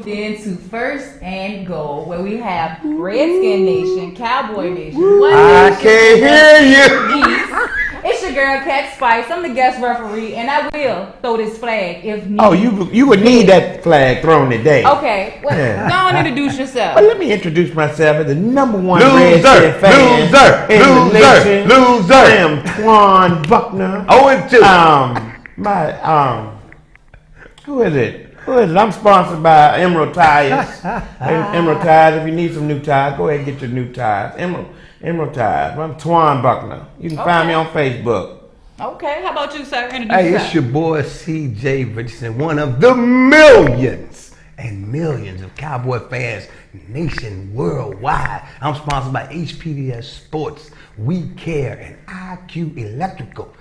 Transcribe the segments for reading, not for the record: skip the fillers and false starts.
moved into First and Goal, where we have Redskin Nation, Cowboy Nation. I can't hear you. It's your girl, Cat Spice. I'm the guest referee, and I will throw this flag if needed. Oh, you would need that flag thrown today. Okay, well, go on introduce yourself. But let me introduce myself as the number one Loser, Redskin fan in the nation. loser. I am TWON Buckner. 0-2. Who is it? I'm sponsored by Emerald Tires. Emerald Tires. If you need some new tires, go ahead and get your new tires. Emerald Tires. I'm TWON Buckner. You can find me on Facebook. Okay, how about you, sir? Introduce Hey, yourself. it's your boy CJ Richardson, one of the millions and millions of Cowboy fans nation worldwide. I'm sponsored by HPDS Sports, We Care, and IQ Electrical.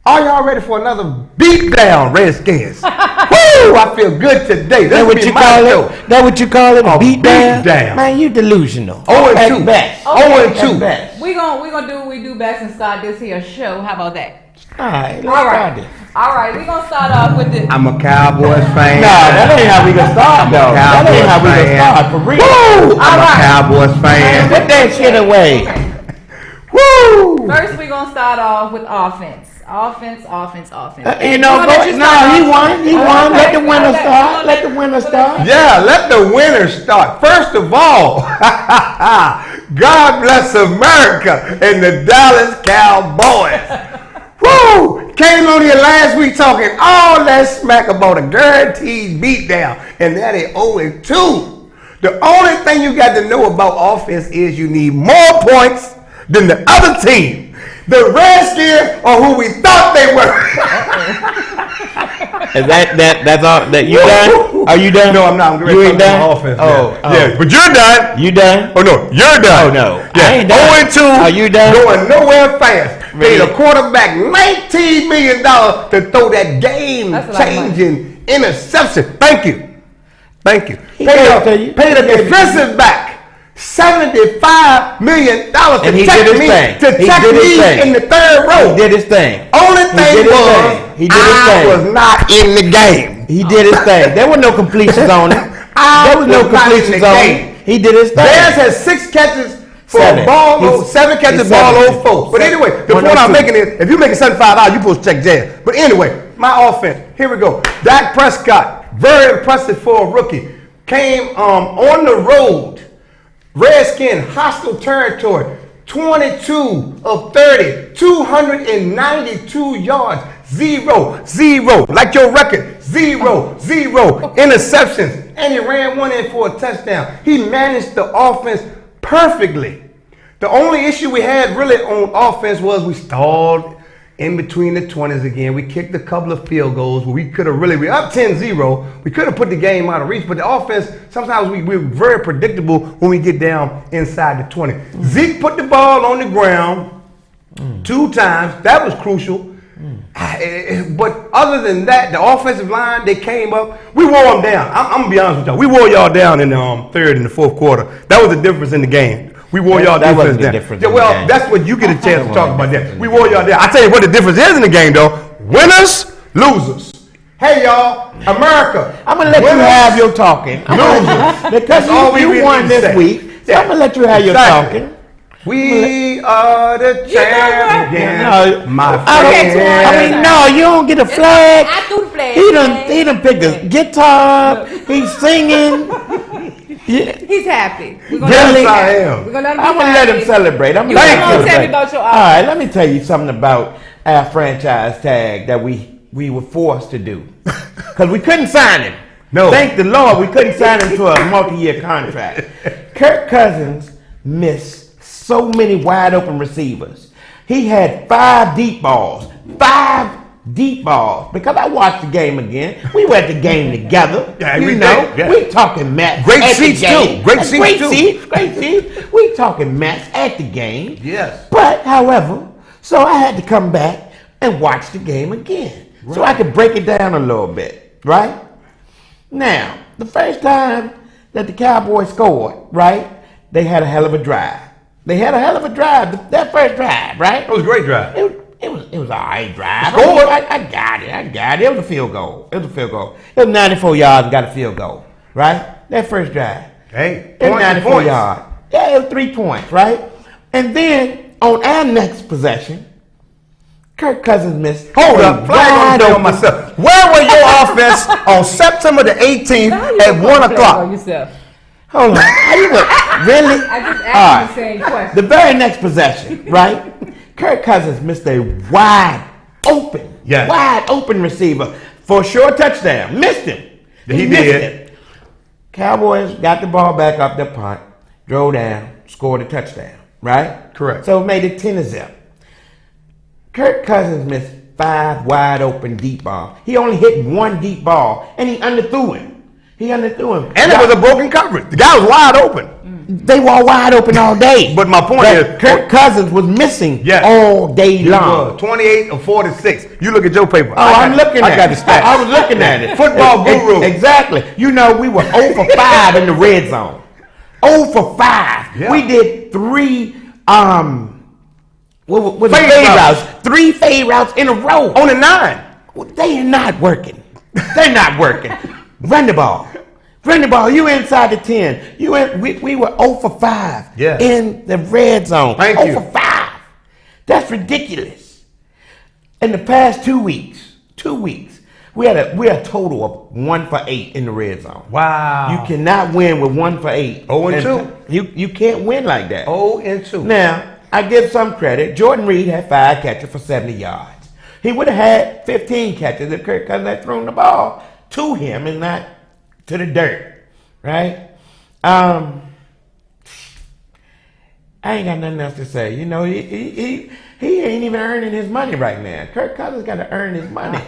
Are y'all ready for another beatdown, Redskins? Woo! I feel good today. That what you call it? That what you call it? A beatdown? Man, you delusional. 0-2. Best. 0-2. We gonna do what we do best and start this here show. How about that? All right, let's start this. All right, we're gonna start off with the. I'm a Cowboys fan. No, that ain't how we gonna start, though. That ain't how we gonna start, for real. Woo! I'm a Cowboys fan. Put that shit away. Woo! First, we're gonna start off with offense. Offense. He won. Let the winner start. Let the winner start. Yeah, let the winner start. First of all, God bless America and the Dallas Cowboys. Woo! Came on here last week talking all that smack about a guaranteed beatdown, and that is 0-2. The only thing you got to know about offense is you need more points than the other team. The Redskins are who we thought they were. Is that's all? That you done? Are you done? No, I'm not. I'm you ain't done. Offense, yeah, but you're done. You done? Oh no, you're done. Oh no, yeah. I ain't done. 0-2. Are you done? Going nowhere fast. Really? Paid a quarterback $19 million to throw that game-changing interception. Thank you. Paid a defensive back $75 million to protect me in the third row. He did his thing. Only thing was he did his thing. I was not in the game. He did his thing. There were no completions on it. There was no completions on it. He did his thing. Bears had 6 catches for a ball load, 7 catches, ball load 4. But anyway, the point I'm making is, if you're making $75, you're supposed to check jazz. But anyway, my offense, here we go. Dak Prescott, very impressive for a rookie. Came on the road, Redskin, hostile territory, 22 of 30, 292 yards, 0, like your record, 0 interceptions, and he ran one in for a touchdown. He managed the offense perfectly. The only issue we had really on offense was we stalled in between the 20s again. We kicked a couple of field goals where we could have really, we up 10-0. We could have put the game out of reach, but the offense, sometimes we're very predictable when we get down inside the 20. Zeke put the ball on the ground 2 times. That was crucial. But other than that, the offensive line, they came up. We wore them down. I'm going to be honest with y'all. We wore y'all down in the third and the fourth quarter. That was the difference in the game. We wore y'all defense down. Yeah, well, that's what you get a chance to talk about that. We wore y'all down. I tell you what the difference is in the game, though. Winners, losers. Hey, y'all, America. I'm going to let you have your talking. Losers. Because you won this week. So I'm going to let you have your talking. We are the champions. No, my friend. no, you don't get a flag. I threw the flag. He done picked a guitar. He's singing. He's happy. Yes, I am. We're gonna I'm gonna let him celebrate. Tell me about your. All right, let me tell you something about our franchise tag that we were forced to do because we couldn't sign him. No, thank the Lord, we couldn't sign him to a multi-year contract. Kirk Cousins missed so many wide open receivers. He had 5 deep balls. 5 deep balls. Because I watched the game again. We were at the game together. Yeah, we talking match. Great seats too. Great seats. We talking match at the game. Yes. But however, so I had to come back and watch the game again. Right. So I could break it down a little bit. Right? Now, the first time that the Cowboys scored, right, they had a hell of a drive. That first drive, right? It was a great drive. It was all right drive. Scored. I got it. It was a field goal. It was 94 yards and got a field goal, right? That first drive. Hey, At points 94 points. yards. Yeah, it was 3 points, right? And then on our next possession, Kirk Cousins missed. Hold up, flag on myself. Where were your offense on September the 18th at 1 o'clock? Hold on. Really? I just asked you the same question. The very next possession, right? Kirk Cousins missed a wide open receiver for a short touchdown. Missed him. He missed did. him. Cowboys got the ball back off the punt, drove down, scored a touchdown, right? Correct. So it made it 10-0. Kirk Cousins missed 5 wide open deep balls. He only hit 1 deep ball, and he underthrew him. And it was a broken coverage. The guy was wide open. They were wide open all day. But my point is, Kirk Cousins was missing all day long. 28 or 46. You look at your paper. I'm looking at it. I got the stats. I was looking at it. Football guru. Exactly. You know, we were 0 for 5 in the red zone. 0 for 5. Yeah. We did 3 fade routes. 3 fade routes in a row. On the 9. Well, they are not working. They're not working. Run the ball. You inside the 10. We were 0 for 5 in the red zone. Thank 0 you. for 5. That's ridiculous. In the past 2 weeks, we had a total of 1 for 8 in the red zone. Wow. You cannot win with 1 for 8. 0 and 2. You can't win like that. 0 and 2. Now, I give some credit. Jordan Reed had 5 catches for 70 yards. He would have had 15 catches if Kirk Cousins had thrown the ball to him and not to the dirt, right? I ain't got nothing else to say. You know, he ain't even earning his money right now. Kirk Cousins got to earn his money.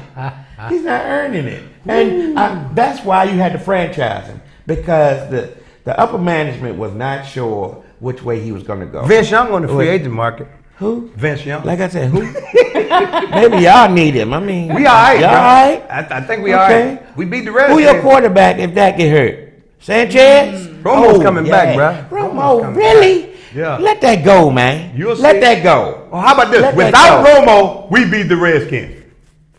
He's not earning it, and that's why you had to franchise him, because the upper management was not sure which way he was going to go. Vince Young on the free agent market. Who? Vince Young. Like I said, who? Maybe y'all need him. I mean, we all right. Y'all all right? I think we all right. We beat the Redskins. Who your quarterback if that get hurt? Sanchez? Romo's coming back, bro. Romo, really? Yeah. Let that go, man. Let that go. Well, how about this? Without Romo, we beat the Redskins.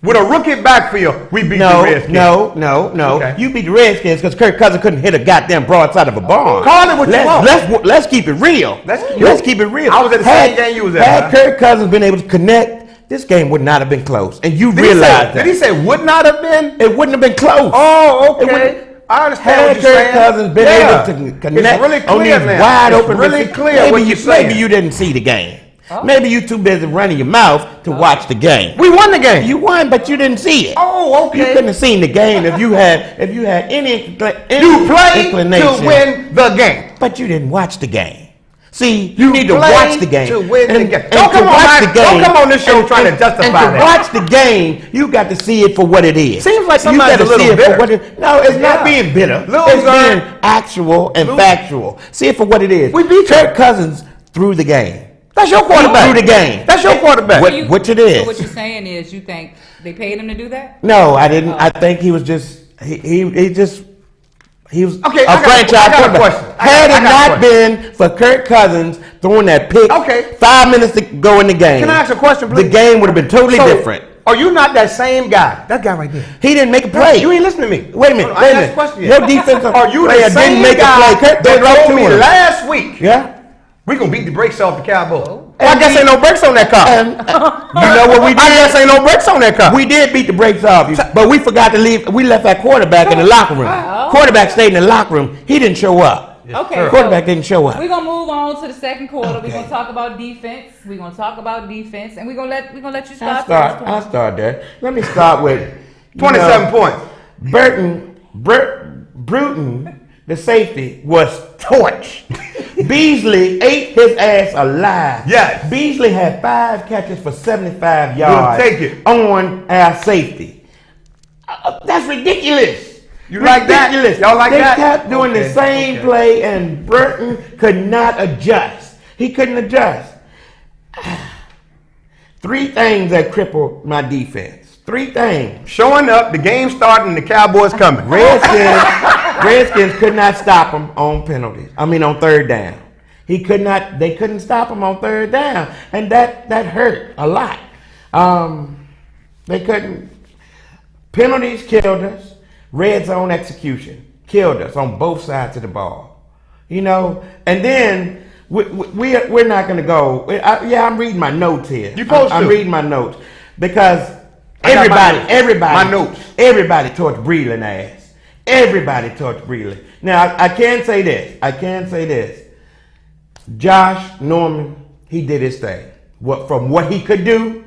With a rookie backfield, we beat the Redskins. No. Okay. You beat the Redskins because Kirk Cousins couldn't hit a goddamn broadside of a barn. Call it what you want. Let's keep it real. Let's keep it real. I was at the same game you was at. Had Kirk Cousins been able to connect, this game would not have been close. And you realize that. Did he say would not have been? It wouldn't have been close. Oh, okay. I understand what you're saying. Had Kirk Cousins been able to connect it's really on clear these now. wide open really clear what you're saying. Maybe you didn't see the game. Oh. Maybe you too busy running your mouth to watch the game. We won the game. You won, but you didn't see it. Oh, okay. You couldn't have seen the game if you had any inclination. You played to win the game, but you didn't watch the game. See, you need to watch the game to win the game. Don't come on this show trying to justify that. And to watch the game, you got to see it for what it is. Seems like somebody's a little bitter. No, it's not being bitter. It's being actual and factual. See it for what it is. We beat Kirk Cousins through the game. That's your quarterback. Through the game. That's your quarterback. Which it is. So what you're saying is you think they paid him to do that? No, I didn't. I think he was just he was okay, a franchise quarterback. Had it not been for Kirk Cousins throwing that pick 5 minutes to go in the game. Can I ask a question, please? The game would have been totally different. Are you not that same guy? That guy right there. He didn't make a play. You ain't listening to me. Wait a minute. I asked a question. Your defensive Are you player the same didn't make guy a play. Kirk that told me him last week? Yeah. We gonna beat the brakes off the Cowboys. Well, I guess ain't no brakes on that car. You know what we did? I guess ain't no brakes on that car. We did beat the brakes off you, but we forgot to leave. We left that quarterback in the locker room. Quarterback stayed in the locker room. He didn't show up. Okay. Quarterback didn't show up. We're gonna move on to the second quarter. We're gonna talk about defense. We're gonna talk about defense, and we're gonna let you start. I'll start there. Let me start with 27 points. Bruton, the safety, was torched. Beasley ate his ass alive. Yes. Beasley had 5 catches for 75 yards. We'll take it. On our safety. That's ridiculous. You like that? Y'all like that? They kept doing the same play, and Burton could not adjust. He couldn't adjust. 3 things that crippled my defense. 3 things. Showing up, the game starting, the Cowboys coming. Redskins could not stop him on penalties. I mean, on third down. They couldn't stop him on third down, and that hurt a lot. They couldn't. Penalties killed us. Red zone execution killed us on both sides of the ball. You know, and then we're not going to go. I'm reading my notes here. I'm reading my notes because everybody torched Breland ass. Everybody torched Breland. Now I can say this. Josh Norman, he did his thing. From what he could do,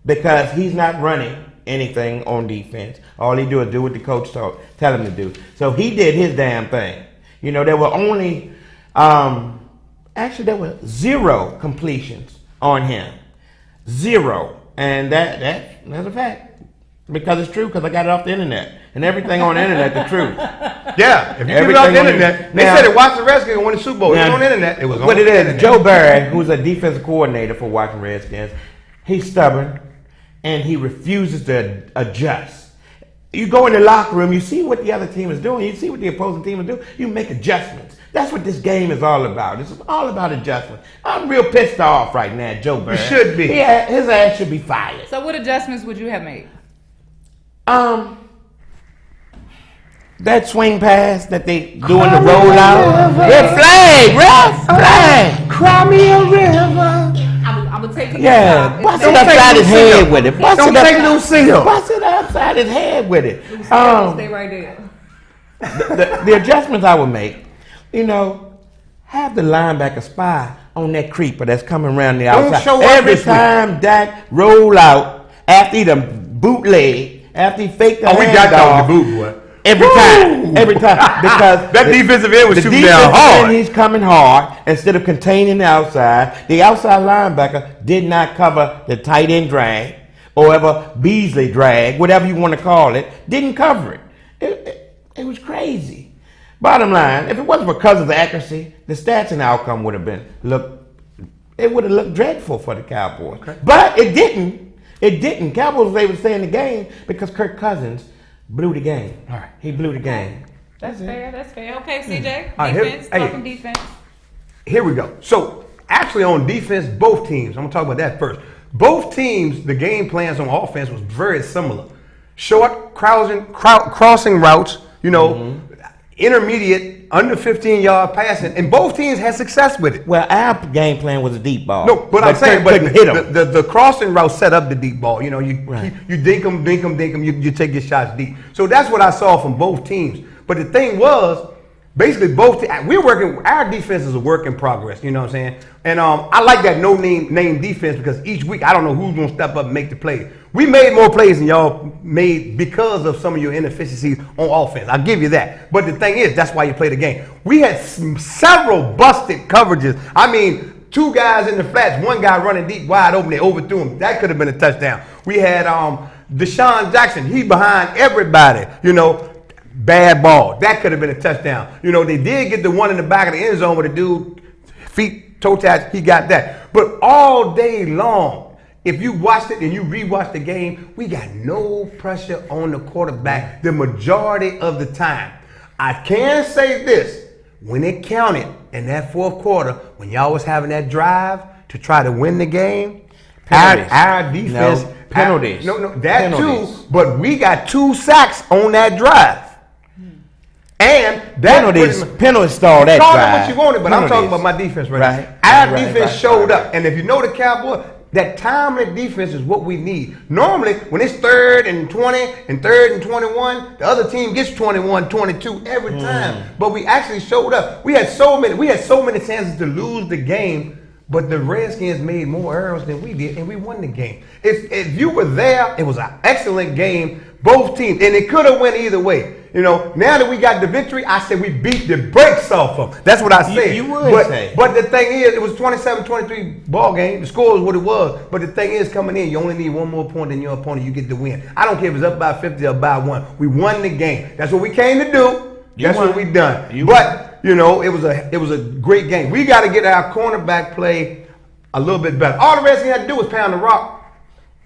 because he's not running anything on defense. All he do is do what the coach tell him to do. So he did his damn thing. You know, there were only there were 0 completions on him. 0. And that's a fact. Because it's true, because I got it off the internet. And everything on the internet, the truth. Yeah, if you get it off the internet, they said it watch the Redskins and win the Super Bowl. It was on the internet. It was on the internet. Joe Barry, who's a defensive coordinator for Washington Redskins, he's stubborn and he refuses to adjust. You go in the locker room, you see what the other team is doing, you see what the opposing team is doing, you make adjustments. That's what this game is all about. It's all about adjustment. I'm real pissed off right now, Joe Barry. He should be. Yeah, his ass should be fired. So what adjustments would you have made? That swing pass that they doing the rollout. Red flag, Cry me a river. I'm gonna take it. Yeah, bust it upside his head with it. Don't take Lucille. Bust it upside his head with it. Stay right there. The adjustments I would make, you know, have the linebacker spy on that creeper that's coming around the outside. Every time Dak roll out after he done bootleg, after he faked the handoff. We got that on the boot, boy. Every time, because that defensive end was shooting down hard. He's coming hard instead of containing the outside. The outside linebacker did not cover the tight end drag or ever Beasley drag, whatever you want to call it. Didn't cover it. It was crazy. Bottom line, if it wasn't because of the accuracy, the stats and outcome would have looked dreadful for the Cowboys. Okay. But it didn't. Cowboys was able to stay in the game because Kirk Cousins blew the game. All right. He blew the game. That's fair. Okay, CJ. Defense. Talking defense. Here we go. So, actually on defense, both teams, I'm going to talk about that first. Both teams, the game plans on offense was very similar. Short, crossing routes, you know, intermediate, under 15-yard passing, and both teams had success with it. Well, our game plan was a deep ball. No, but I'm saying, the crossing route set up the deep ball. You know, you dink them, you take your shots deep. So that's what I saw from both teams. But the thing was, basically our defense is a work in progress, you know what I'm saying? And I like that no-name defense because each week I don't know who's going to step up and make the play. We made more plays than y'all made because of some of your inefficiencies on offense. I'll give you that. But the thing is, that's why you play the game. We had several busted coverages. I mean, 2 guys in the flats, 1 guy running deep wide open, they overthrew him. That could have been a touchdown. We had Deshaun Jackson, he behind everybody, you know, bad ball. That could have been a touchdown. You know, they did get the one in the back of the end zone where the dude, feet, toe taps, he got that. But all day long, if you watched it and you rewatched the game, we got no pressure on the quarterback the majority of the time. I can say this, when it counted in that fourth quarter, when y'all was having that drive to try to win the game, our defense... Penalties. That too, but we got 2 sacks on that drive. And penalties stalled that drive. Call it what you wanted, but I'm talking about my defense right now. Our defense showed up. And if you know the Cowboys, that timely defense is what we need. Normally, when it's 3rd and 20 and 3rd and 21, the other team gets 21, 22 every time. But we actually showed up. We had so many chances to lose the game, but the Redskins made more errors than we did, and we won the game. If you were there, it was an excellent game, both teams, and it could have went either way. You know, now that we got the victory, I said we beat the brakes off them. That's what I said. You would say. But the thing is, it was 27-23 ball game. The score is what it was. But the thing is, coming in, you only need 1 more point than your opponent. You get the win. I don't care if it's up by 50 or by 1. We won the game. That's what we came to do. That's what we done. You know, it was a great game. We got to get our cornerback play a little bit better. All the Redskins had to do was pound the rock.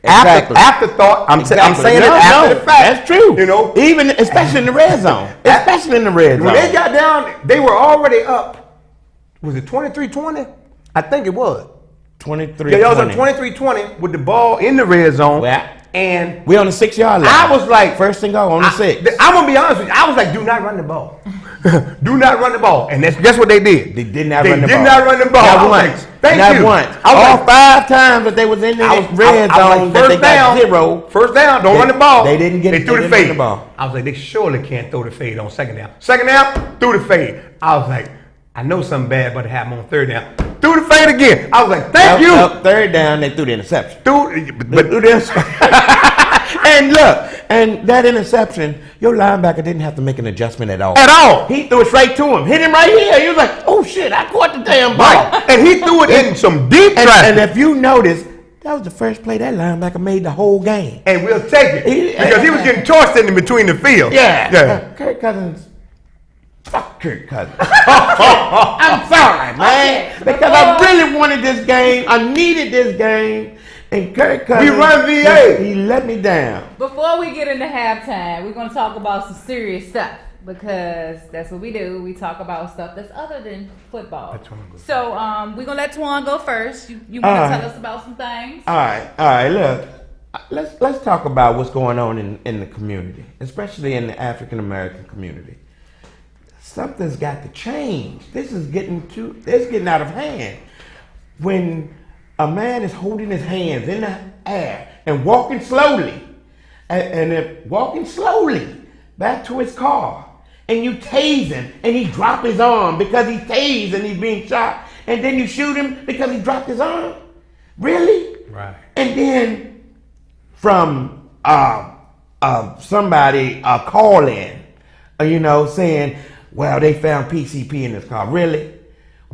Exactly. Afterthought. I'm saying it after the fact. That's true. You know, especially in the red zone. Especially in the red zone. When they got down, they were already up. Was it 23-20? I think it was 23-20. Yeah, it was a 23-20 with the ball in the red zone. Yeah. And we on the 6-yard line. I was like, first thing go on the 6. I'm gonna be honest with you. I was like, do not run the ball. do not run the ball. And guess what they did? They did not run the ball. They did not run the ball. Not once. Thank you. Not once. All 5 times that they was in the red zone, that they got 0. First down, don't run the ball. They didn't get it. They threw the fade. I was like, they surely can't throw the fade on second down. Second down, threw the fade. I was like, I know something bad about to happen on third down. Threw the fade again. I was like, thank you. Third down, they threw the interception. But and look, and that interception, your linebacker didn't have to make an adjustment at all. At all. He threw it straight to him. Hit him right here. He was like, oh shit, I caught the damn ball. Right. And he threw it in some deep traffic. And if you notice, that was the first play that linebacker made the whole game. And we'll take it. Because he was getting tossed in between the field. Yeah. Kirk Cousins. Fuck Kirk Cousins. I'm sorry, man. Because I really wanted this game. I needed this game. And Kirk Cousins, we run VA. He let me down. Before we get into halftime, we're going to talk about some serious stuff. Because that's what we do. We talk about stuff that's other than football. So we're going to let TWON go first. You want to tell us about some things? All right. Look, let's talk about what's going on in the community, especially in the African American community. Something's got to change. It's getting out of hand. When a man is holding his hands in the air and walking slowly, walking slowly back to his car, and you tase him and he drop his arm because he tased and he's being shot, and then you shoot him because he dropped his arm? Really? Right. And then from somebody call in, saying, well, they found PCP in his car. Really?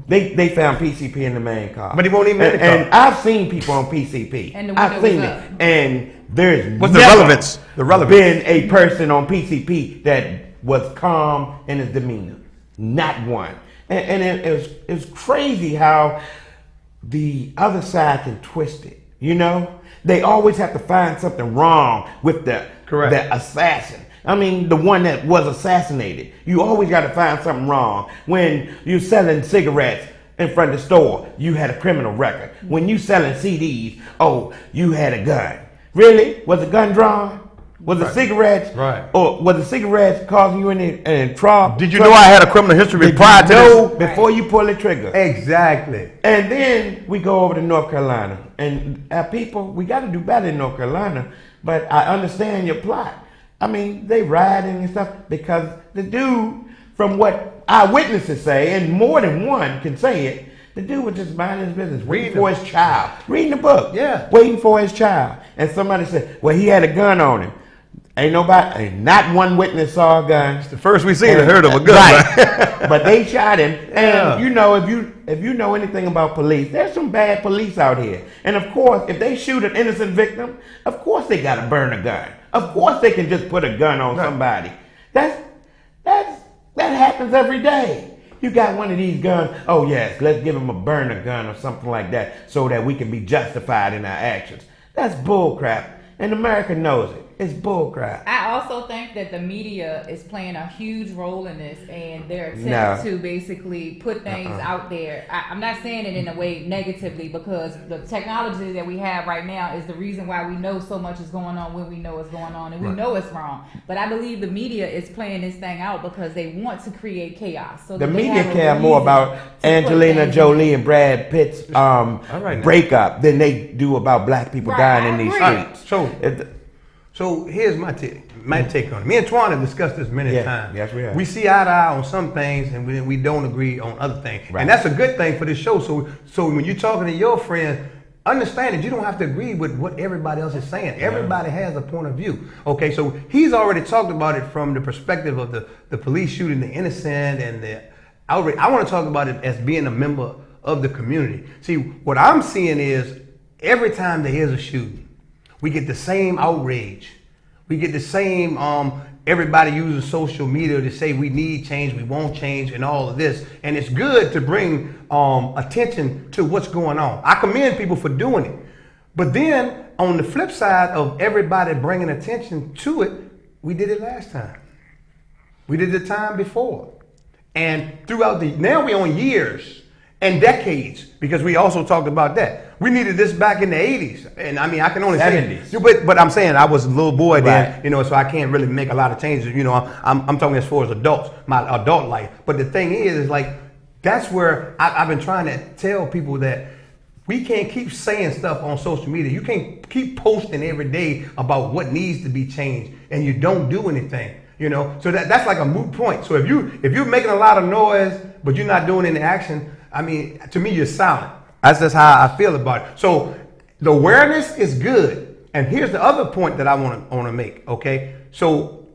They found PCP in the main car. But he won't even in the car. And I've seen people on PCP. And I've seen it. And there's what's the relevance? The relevance. Been a person on PCP that was calm in his demeanor. Not one. And it's crazy how the other side can twist it. They always have to find something wrong with the assassin. I mean, the one that was assassinated. You always got to find something wrong. When you're selling cigarettes in front of the store, you had a criminal record. When you selling CDs, you had a gun. Really? Was the gun drawn? Was the cigarettes? Right. Or was the cigarettes causing you any trouble? Did you know I had a criminal history prior to this? Before you pull the trigger. Exactly. And then we go over to North Carolina. And our people, we got to do better in North Carolina. But I understand your plot. I mean, they rioting and stuff because the dude, from what eyewitnesses say, and more than one can say it, the dude was just minding his business, waiting for his child, reading the book, waiting for his child. And somebody said, well, he had a gun on him. Not one witness saw a gun. It's the first we seen or heard of a gun. Right. But they shot him. And if you know anything about police, there's some bad police out here. And of course, if they shoot an innocent victim, of course they got to burn a gun. Of course they can just put a gun on somebody. That happens every day. You got one of these guns, yes, let's give him a burner gun or something like that so that we can be justified in our actions. That's bull crap. And America knows it. It's bull crap. I also think that the media is playing a huge role in this, and their attempt to basically put things out there. I'm not saying it in a way negatively, because the technology that we have right now is the reason why we know so much is going on when we know it's going on, and we know it's wrong. But I believe the media is playing this thing out because they want to create chaos. So the media care more about Angelina Jolie and Brad Pitt's breakup than they do about black people dying in these streets. So here's my take on it. Me and TWON have discussed this many times. Yes, we have. We see eye to eye on some things, and we don't agree on other things. Right. And that's a good thing for this show. So when you're talking to your friends, understand that you don't have to agree with what everybody else is saying. Everybody has a point of view. Okay, so he's already talked about it from the perspective of the police shooting the innocent and the outrage. I want to talk about it as being a member of the community. See, what I'm seeing is every time there is a shooting, we get the same outrage. We get the same, everybody using social media to say we need change, we won't change, and all of this. And it's good to bring attention to what's going on. I commend people for doing it. But then on the flip side of everybody bringing attention to it, we did it last time. We did it the time before. And throughout now we're on years. and decades, because we also talked about that. We needed this back in the 80s. And I mean, I can only 70s. say, but I'm saying I was a little boy then, Right. you know, so I can't really make a lot of changes. You know, I'm talking as far as adults, my adult life. But the thing is like, that's where I've been trying to tell people that we can't keep saying stuff on social media. You can't keep posting every day about what needs to be changed and you don't do anything. You know, so that's like a moot point. So if you're making a lot of noise, but you're not doing any action, I mean, to me, you're silent. That's just how I feel about it. So the awareness is good. And here's the other point that I want to make. Okay, so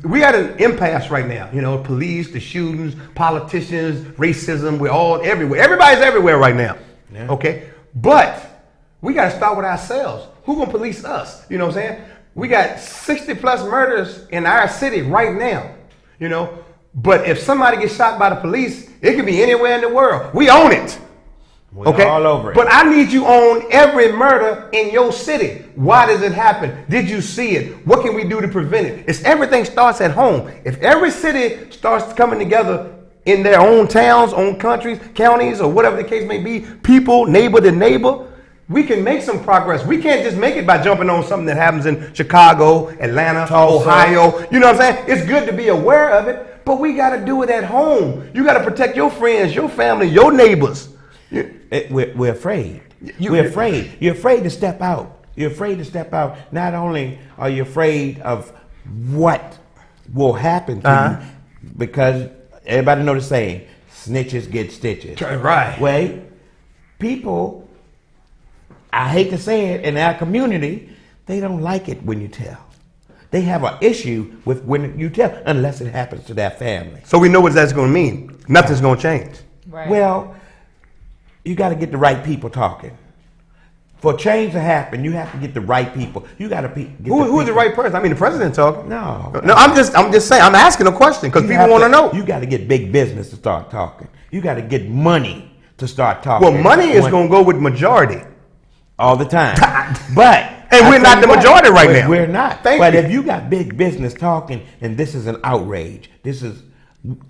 we at an impasse right now. You know, police, the shootings, politicians, racism. We're all everywhere. Everybody's everywhere right now. Yeah. Okay, but we got to start with ourselves. Who gonna police us? You know what I'm saying? We got 60 plus murders in our city right now, you know. But if somebody gets shot by the police, it could be anywhere in the world. We own it. We're okay, all over it. But I need you on every murder in your city. Why does it happen? Did you see it? What can we do to prevent it? It's everything starts at home. If every city starts coming together in their own towns, own countries, counties, or whatever the case may be, people, neighbor to neighbor, we can make some progress. We can't just make it by jumping on something that happens in Chicago, Atlanta, Ohio. You know what I'm saying? It's good to be aware of it, but we got to do it at home. You got to protect your friends, your family, your neighbors. We're afraid. We're afraid. You're afraid to step out. You're afraid to step out. Not only are you afraid of what will happen to you, because everybody know the saying, snitches get stitches. Right. Wait, people, I hate to say it, in our community, they don't like it when you tell. They have an issue with when you tell, unless it happens to their family. So we know what that's going to mean. Nothing's going to change. Right. Well, you got to get the right people talking. For change to happen, you have to get the right people. You got to Who is the right person? I mean, the president talking. No, I'm just saying. I'm asking a question because people want to know. You got to get big business to start talking. You got to get money to start talking. Well, money is going to go with majority all the time. But and we're not the majority right now. We're not. But if you got big business talking, and this is an outrage,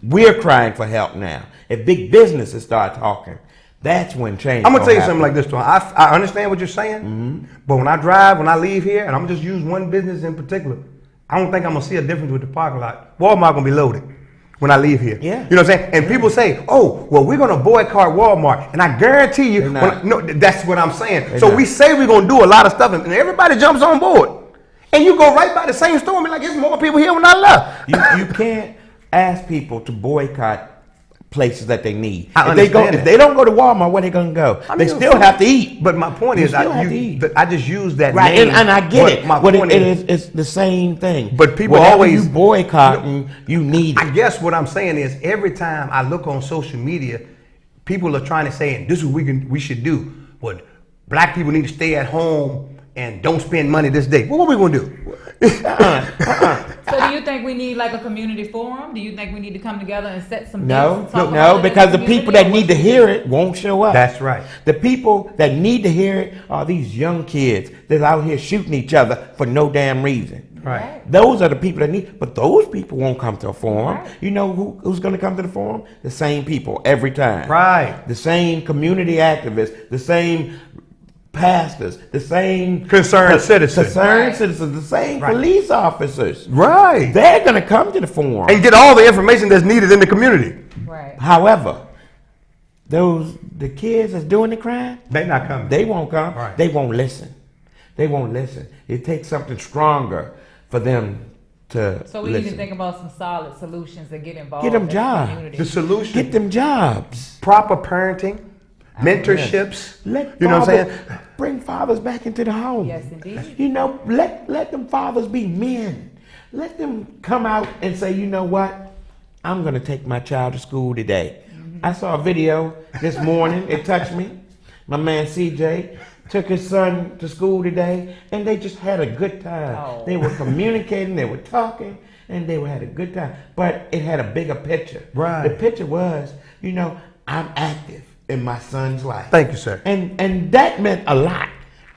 we're crying for help now. If big businesses start talking, that's when change. I'm gonna tell you something like this, Twan. I understand what you're saying, but when I leave here, and I'm gonna just use one business in particular, I don't think I'm gonna see a difference with the parking lot. Walmart gonna be loaded when I leave here. Yeah. You know what I'm saying? And people say, "Oh, well, we're gonna boycott Walmart," and I guarantee you, no, that's what I'm saying. So we say we're gonna do a lot of stuff, and everybody jumps on board, and you go right by the same store and be like, "There's more people here when I left." You can't ask people to boycott places that they need. If they don't go to Walmart, where they gonna go? They still have to eat. But my point is, I just use that right, name. and I get it. My but point it's the same thing. But people Whatever always you boycotting, you need it. I guess what I'm saying is, every time I look on social media, people are trying to say, and this is what we should do. But black people need to stay at home and don't spend money this day. Well, what are we gonna do? So do you think we need like a community forum? Do you think we need to come together and set some No, dates because the people that need to hear it won't show up. That's right. The people that need to hear it are these young kids that's out here shooting each other for no damn reason. Right. Those are the people that need, but those people won't come to a forum. Right. You know who's going to come to the forum? The same people every time. Right. The same community activists, the same pastors, the same concerned citizens, the same police officers. Right. They're going to come to the forum and get all the information that's needed in the community. Right. However, the kids that's doing the crime, they're not coming. They won't come. Right. They won't listen. They won't listen. It takes something stronger for them to So we listen. need to think about some solid solutions to get involved. Get them in the jobs. community. The solution. Get them jobs. Proper parenting, mentorships. Let you know what I'm saying? Bring fathers back into the home. Yes, indeed. You know, let them fathers be men. Let them come out and say, you know what? I'm going to take my child to school today. I saw a video this morning. It touched me. My man CJ took his son to school today, and they just had a good time. Oh. They were communicating, they were talking, and they had a good time. But it had a bigger picture. Right. The picture was, you know, I'm active in my son's life. Thank you, sir. And that meant a lot.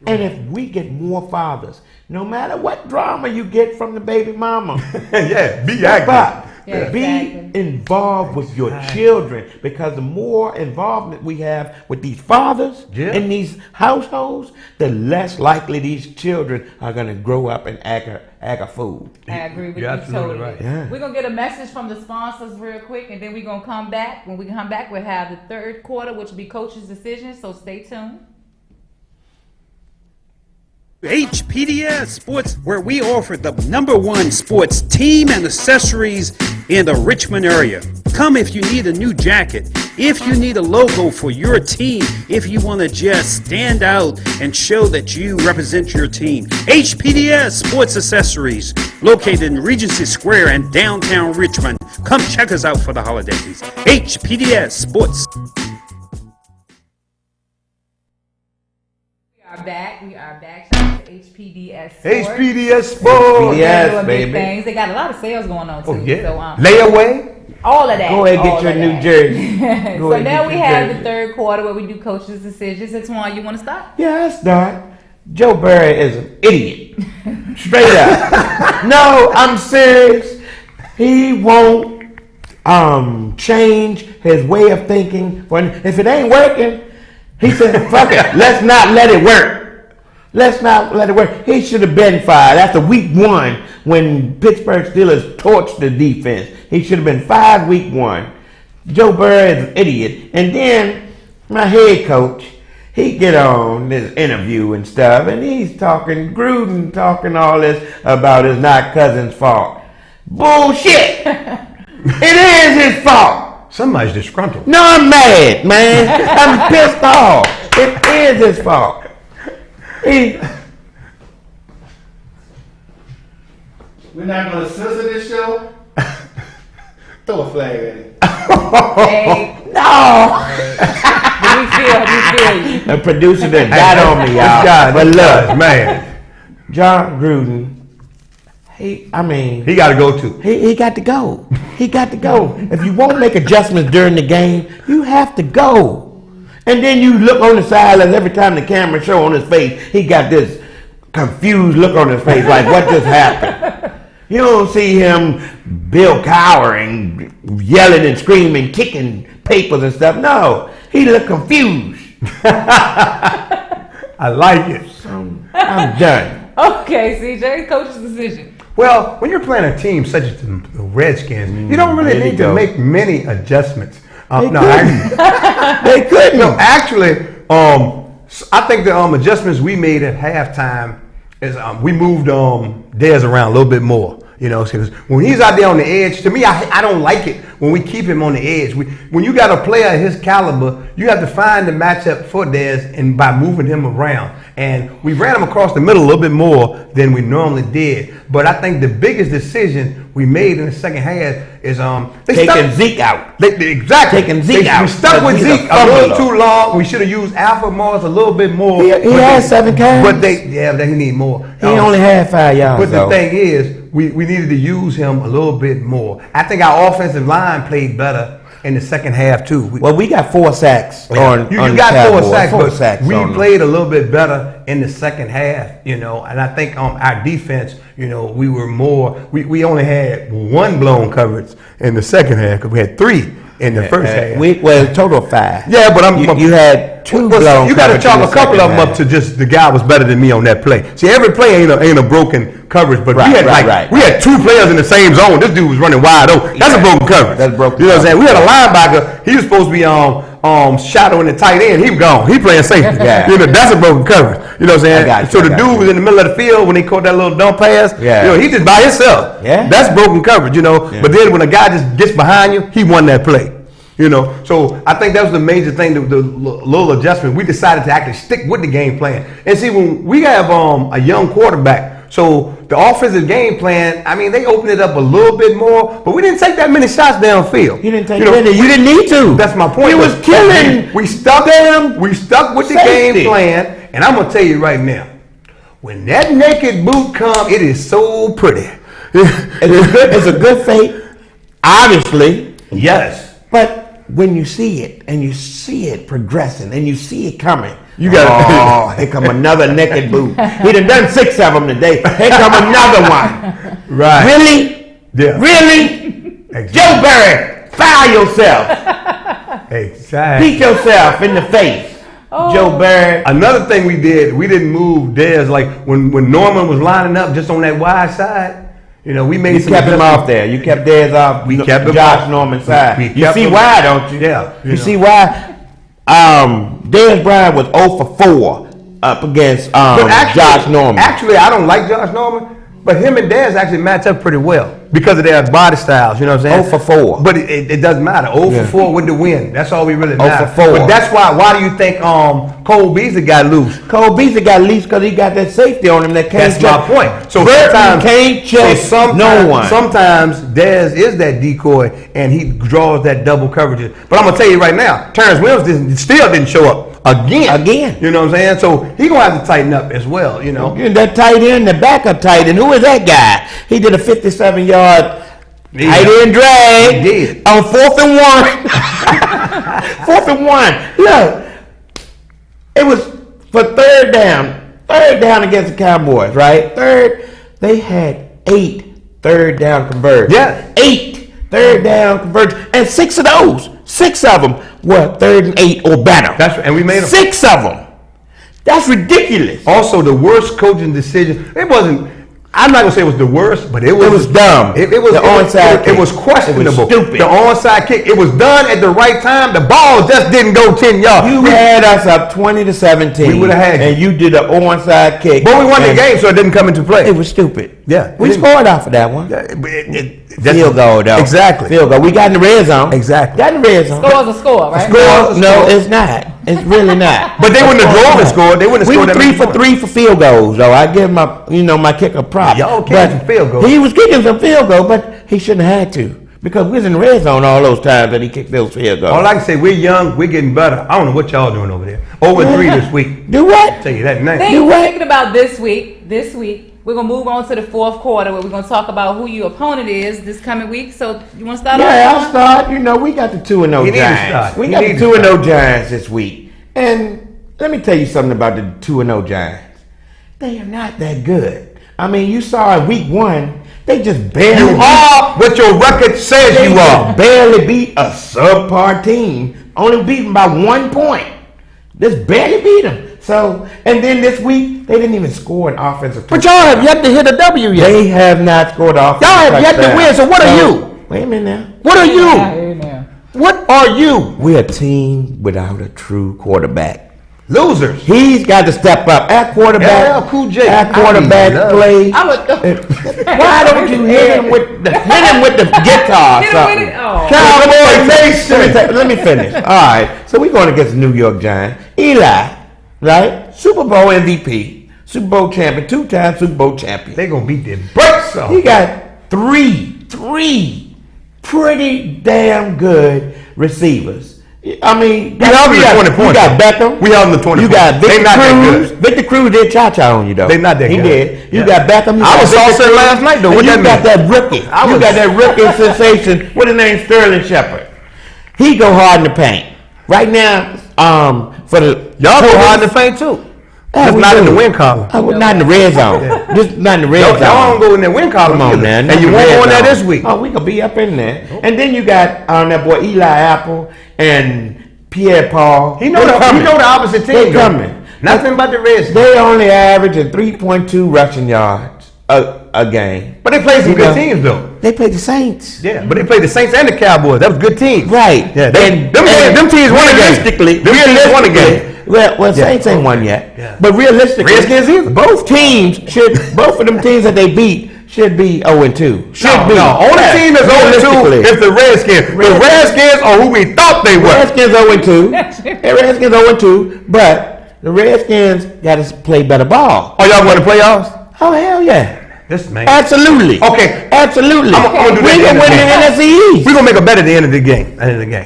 And if we get more fathers, no matter what drama you get from the baby mama, yeah, be step active. up. Yeah, Be exactly. involved with your children, because the more involvement we have with these fathers in these households, the less likely these children are going to grow up and act a fool. I agree with You're you absolutely totally. right. Yeah. We're going to get a message from the sponsors real quick, and then we're going to come back. When we come back, we'll have the third quarter, which will be coach's decision, so stay tuned. HPDS Sports, where we offer the #1 sports team and accessories in the Richmond area. Come if you need a new jacket, if you need a logo for your team, if you want to just stand out and show that you represent your team. HPDS Sports Accessories, located in Regency Square and downtown Richmond. Come check us out for the holidays. HPDS Sports. We are back. Shout out to HPDS Sports. HPDS Sports. Yes, Doing big baby. things. They got a lot of sales going on too. Oh, yeah. So, Layaway. all of that. Go ahead and all get your of new that. jersey. Go So ahead now and get we your have jersey. the third quarter where we do coaches' decisions. It's one you want to start? Yeah, I start. Joe Burrow is an idiot. Straight up. No, I'm serious. He won't change his way of thinking. If it ain't working, he said, fuck it. Let's not let it work. Let's not let it work. He should have been fired after week 1 when Pittsburgh Steelers torched the defense. He should have been fired week 1. Joe Burrow is an idiot. And then my head coach, he get on this interview and stuff, and he's talking, Gruden talking all this about it's not Cousins' fault. Bullshit! It is his fault. Somebody's disgruntled. No, I'm mad, man. I'm pissed off. It is his fault. We're not gonna censor this show. Throw a flag at it. Hey, No. we feel you. The producer that got on me, y'all. But look, man, John Gruden, he got to go too. He got to go. He got to go. If you won't make adjustments during the game, you have to go. And then you look on the sidelines every time the camera show on his face, he got this confused look on his face, like what just happened? You don't see him Bill cowering, yelling and screaming, kicking papers and stuff. No, he looked confused. I like it. I'm done. Okay, CJ, coach's decision. Well, when you're playing a team such as the Redskins, you don't really there you need to go. make many adjustments. They couldn't. No, actually, I think the adjustments we made at halftime is we moved Dez around a little bit more. You know, because when he's out there on the edge, to me, I don't like it when we keep him on the edge. When you got a player of his caliber, you have to find the matchup for Dez and by moving him around. And we ran him across the middle a little bit more than we normally did. But I think the biggest decision we made in the second half is Taking Zeke out. Exactly. Taking Zeke out. We stuck with He's a Zeke a little fumbler. too long. We should have used Alpha Mars a little bit more. He had 7 carries. But he need more. He only had 5 yards. But the thing is, we needed to use him a little bit more. I think our offensive line played better in the second half too. Well, we got 4 sacks on You the got Cowboys. 4 sacks, Four but sacks we on them. played a little bit better in the second half, you know. And I think our defense, you know, we were more. We only had 1 blown coverage in the second half because we had 3 in the first half. Well, total of 5. Yeah, but You had 2 blown. you got to coverage chalk in a the couple of second them half. up to just the guy was better than me on that play. See, every play ain't a broken coverage, but we had 2 players in the same zone. This dude was running wide open. That's a broken coverage. That's broken. You know what I'm saying? We had a linebacker. He was supposed to be shadowing the tight end. He was gone. He playing safety. Yeah. You know, that's a broken coverage. You know what I'm saying? I got you, So I the got dude you. was in the middle of the field when he caught that little dump pass. Yeah. You know, he just by himself. Yeah. That's broken coverage, you know. Yeah. But then when a guy just gets behind you, he won that play. You know, so I think that was the major thing, the little adjustment. We decided to actually stick with the game plan. And see, when we have a young quarterback, so the offensive game plan, I mean, they opened it up a little bit more, but we didn't take that many shots downfield. You didn't take You know, many. You didn't need to. That's my point. He was killing. We stuck with the safety. game plan, and I'm gonna tell you right now, when that naked boot comes, it is so pretty. It's a good fate, obviously. Yes. But when you see it and you see it progressing and you see it coming, You gotta- here come another naked boot. He done 6 of them today. Here come another one. Right. Really? Yeah. Really? Exactly. Joe Barry, fire yourself. Exactly. Beat yourself in the face. Joe Barry. Another thing we did, we didn't move Dez. Like when Norman was lining up just on that wide side, you know, we made You kept him off there. You kept Dez off. We kept him Josh off. Norman's side. You see him. why, don't you? Yeah. You see why? Dez Bryant was 0 for 4 up against Josh Norman. Actually, I don't like Josh Norman, but him and Dez actually match up pretty well because of their body styles. You know what I'm saying? 0 for 4. But it doesn't matter. 0 for 4 with the win. That's all we really 0 matter. for 4. But that's why do you think Cole Beasley got loose? Cole Beasley got loose because he got that safety on him that can't That's check. my point. So Burton sometimes can't check no one. Sometimes Dez is that decoy and he draws that double coverage. But I'm gonna tell you right now, Terrence Williams still didn't show up again. You know what I'm saying? So he gonna have to tighten up as well. You know. And that tight end, the backup tight end. Who is that guy? He did a 57-yard tight end drag He did. on 4th and 1. 4th and 1. Look, it was for third down against the Cowboys, right? They had 8 third down conversions. Yeah. 8 third down conversions, and 6 of them were 3rd and 8 or better. And we made them. 6 of them. That's ridiculous. Also, the worst coaching decision. It wasn't. I'm not gonna say it was the worst, but it was dumb. It was the onside kick. It was questionable. It was stupid. The onside kick. It was done at the right time. The ball just didn't go 10 yards. You had us up 20-17. We would have had you. and you did an onside kick. But we won the game, so it didn't come into play. It was stupid. Yeah, we scored off of that one. Field goal, though. Exactly. Field goal. We got in the red zone. Exactly. Got in the red zone. Score's a score, right? No, it's not. It's really not. But they wouldn't have drove and scored. They wouldn't have We scored were that 3 for 3 for field goals, though. I give my kicker props. Y'all kicking some field goals. He was kicking some field goals, but he shouldn't have had to because we was in the red zone all those times that he kicked those field goals. All I can say, we're young, we're getting better. I don't know what y'all doing over there. 0-3 this week. Do what? Tell you that name. Thinking about this week, we're going to move on to the 4th quarter where we're going to talk about who your opponent is this coming week. So you want to start off? Yeah, I'll start. You know, we got the 2-0 He need to Giants. start. We He got need the to 2-0 start. Giants this week. And let me tell you something about the 2-0 Giants. They are not that good. I mean, you saw in week 1, they just barely You are what your record says they you are. just barely beat a subpar team. Only beat them by 1 point. Just barely beat them. So, and then this week, they didn't even score an offensive touchdown. But y'all have yet to hit a W yet. They have not scored offensive Y'all have yet to touchdown. win, so what are you? Wait a minute now. What are you? Now. What are you? We're a team without a true quarterback. Losers. He's got to step up. Our quarterback, LL Cool J. our quarterback I mean, play. I would. Why don't you hit him with the guitar or Hit him something? with it? Oh. Cowboy Nation. Let me finish. All right. So we're going against the New York Giants. Eli, right? Super Bowl MVP, Super Bowl champion, 2-time Super Bowl champion. They gonna beat the brakes off. He got three pretty damn good receivers. I mean, We held them to 20 points. You got Beckham. We held them to 20 You points. got Victor They not that Cruz. good. Victor Cruz did cha-cha on you, though. They not that he good. did. You Yeah. got Beckham. You I got was Victor salsa Cruz, last night, though. and What you that got mean? that rookie. You got that rookie sensation. What his name? Sterling Shepard. He go hard in the paint. Right now, for the Y'all go hard in the paint too. Yeah, Just we not in do. the win column. Not in the red zone. Just not in the red Y'all zone. don't go in the win column Come on, either. man. And you won't go in there this week. Oh, we gonna be up in there. And then you got that boy Eli Apple and Pierre Paul. He know the opposite team. They though. coming. Nothing but the Redskins. They only averaging 3.2 rushing yards a game. But they played some You good know, teams though. They play the Saints. Yeah, but they played the Saints and the Cowboys. That was good teams. Right. Yeah, them teams won a game. Realistically, Them teams won a game. Well, Saints ain't won yet. Yeah. But realistically, Redskins either. both of them teams that they beat should be 0-2. No, only team that's 0-2 is the Redskins. The Redskins are who we thought they were. Redskins 0-2. Redskins 0-2, but the Redskins got to play better ball. Oh, y'all want the playoffs? Oh, hell yeah. This man. Absolutely. Okay. Absolutely. I'm gonna do that We at can the win end of the NFC East. We're gonna make a bet at the end of the game.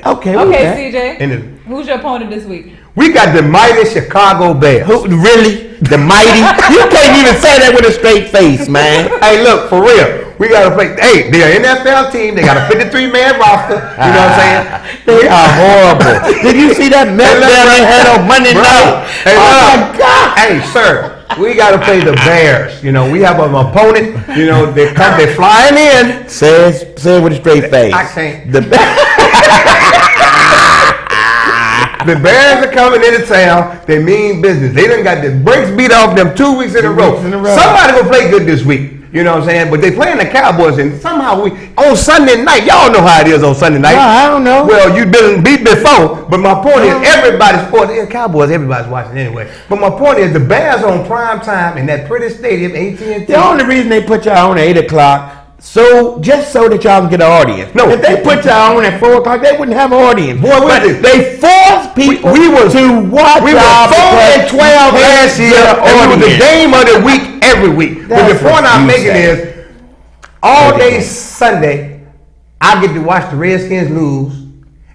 Okay, Okay, And CJ. Who's your opponent this week? we got the mighty Chicago Bears. Really? The mighty? You can't even say that with a straight face, man. Hey, look, for real. We got to play. Hey, they're an NFL team. They got a 53-man roster. You know what I'm saying? They are horrible. Did you see that meltdown they had on Monday night? Hey, Oh, my God. Hey, sir. We got to play the Bears. You know, we have an opponent. You know, they're flying in. Say it with a straight face. I can't. The Bears are coming into town. They mean business. They done got the brakes beat off them 2 weeks in a row. Somebody gonna play good this week. You know what I'm saying? But they playing the Cowboys, and somehow on Sunday night, y'all know how it is on Sunday night. No, I don't know. Well, you've been beat before, but my point is everybody's sports. Yeah, Cowboys, everybody's watching anyway. But my point is the Bears on prime time in that pretty stadium, AT&T. The only reason they put y'all on at 8 o'clock, just so that y'all can get an audience. No, if they put y'all on at 4 o'clock, they wouldn't have an audience. Boy, they forced people to watch. We were 4-12 last year, and it was the game of the week every week. But the point I'm making is, all day Sunday, I get to watch the Redskins lose,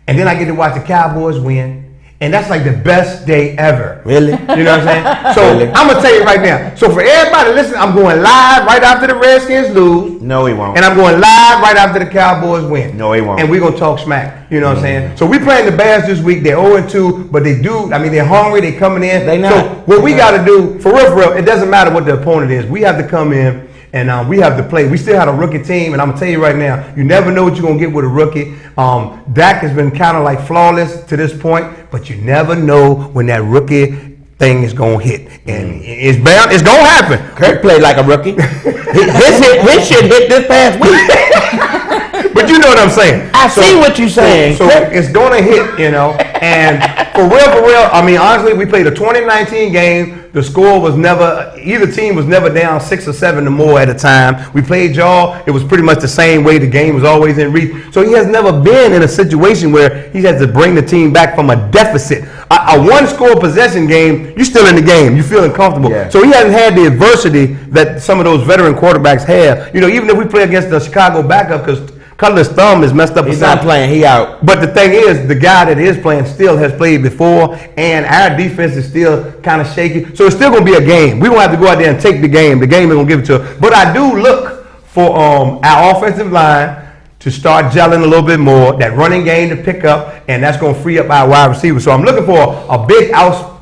and then I get to watch the Cowboys win. And that's like the best day ever. Really? You know what I'm saying? So I'm going to tell you right now. So for everybody listening, I'm going live right after the Redskins lose. No, he won't. And I'm going live right after the Cowboys win. No, he won't. And we're going to talk smack. You know what I'm saying? So we playing the Bears this week. They're 0-2, but they're hungry. They're coming in. They not. So what we got to do, for real, it doesn't matter what the opponent is. We have to come in. And we have to play. We still had a rookie team, and I'm gonna tell you right now, you never know what you're gonna get with a rookie. Dak has been kind of like flawless to this point, but you never know when that rookie thing is gonna hit, and it's gonna happen. Kirk played like a rookie. his shit hit this past week. But you know what I'm saying. I see what you're saying. So it's gonna hit, you know. And for real, I mean, honestly, we played a 2019 game. The score was either team was never down 6 or 7 or more at a time. We played y'all. It was pretty much the same way. The game was always in reach. So he has never been in a situation where he has to bring the team back from a deficit. A one-score possession game, you're still in the game. You're feeling comfortable. Yeah. So he hasn't had the adversity that some of those veteran quarterbacks have. You know, even if we play against the Chicago backup, because Cutler's thumb is messed up. He's not playing. He out. But the thing is, the guy that is playing still has played before, and our defense is still kind of shaky. So it's still going to be a game. We won't have to go out there and take the game. The game is going to give it to us. But I do look for our offensive line to start gelling a little bit more, that running game to pick up, and that's going to free up our wide receivers. So I'm looking for a big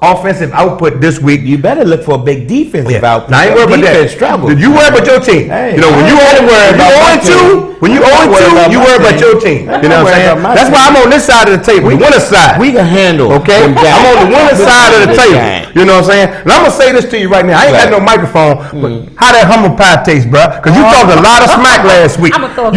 offensive output this week. You better look for a big defensive output. Now, I ain't worried about that. Did you worry about your team? Hey, you know, when you 0-2, you worry about your team. You know what I'm saying? That's why I'm on this side of the table, the winner's side. We can handle. Okay? I'm on the winner's side of the table. You know what I'm saying? And I'm going to say this to you right now. I ain't got no microphone, but how that humble pie tastes, bro? Because you talked a lot of smack last week. I'm going to throw